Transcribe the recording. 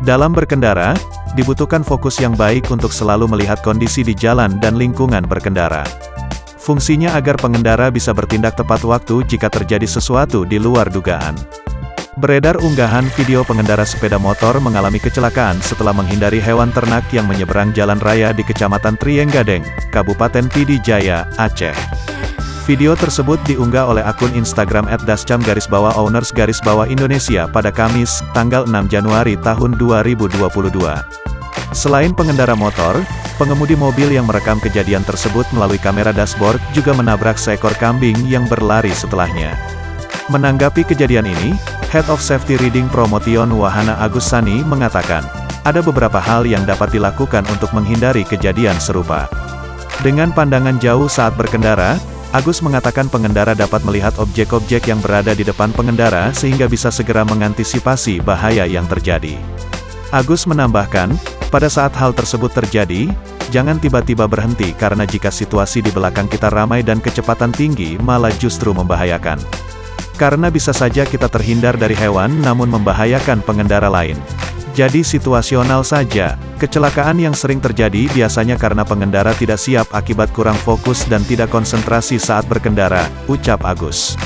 Dalam berkendara, dibutuhkan fokus yang baik untuk selalu melihat kondisi di jalan dan lingkungan berkendara. Fungsinya agar pengendara bisa bertindak tepat waktu jika terjadi sesuatu di luar dugaan. Beredar unggahan video pengendara sepeda motor mengalami kecelakaan setelah menghindari hewan ternak yang menyeberang jalan raya di Kecamatan Trienggadeng, Kabupaten Pidi Jaya, Aceh. Video tersebut diunggah oleh akun Instagram @dascam_owners_Indonesia pada Kamis, tanggal 6 Januari tahun 2022. Selain pengendara motor, pengemudi mobil yang merekam kejadian tersebut melalui kamera dashboard juga menabrak seekor kambing yang berlari setelahnya. Menanggapi kejadian ini, Head of Safety Riding Promotion Wahana Agus Sani mengatakan, ada beberapa hal yang dapat dilakukan untuk menghindari kejadian serupa. Dengan pandangan jauh saat berkendara, Agus mengatakan pengendara dapat melihat objek-objek yang berada di depan pengendara sehingga bisa segera mengantisipasi bahaya yang terjadi. Agus menambahkan, pada saat hal tersebut terjadi, jangan tiba-tiba berhenti karena jika situasi di belakang kita ramai dan kecepatan tinggi malah justru membahayakan. Karena bisa saja kita terhindar dari hewan namun membahayakan pengendara lain. Jadi situasional saja. Kecelakaan yang sering terjadi biasanya karena pengendara tidak siap akibat kurang fokus dan tidak konsentrasi saat berkendara, ucap Agus.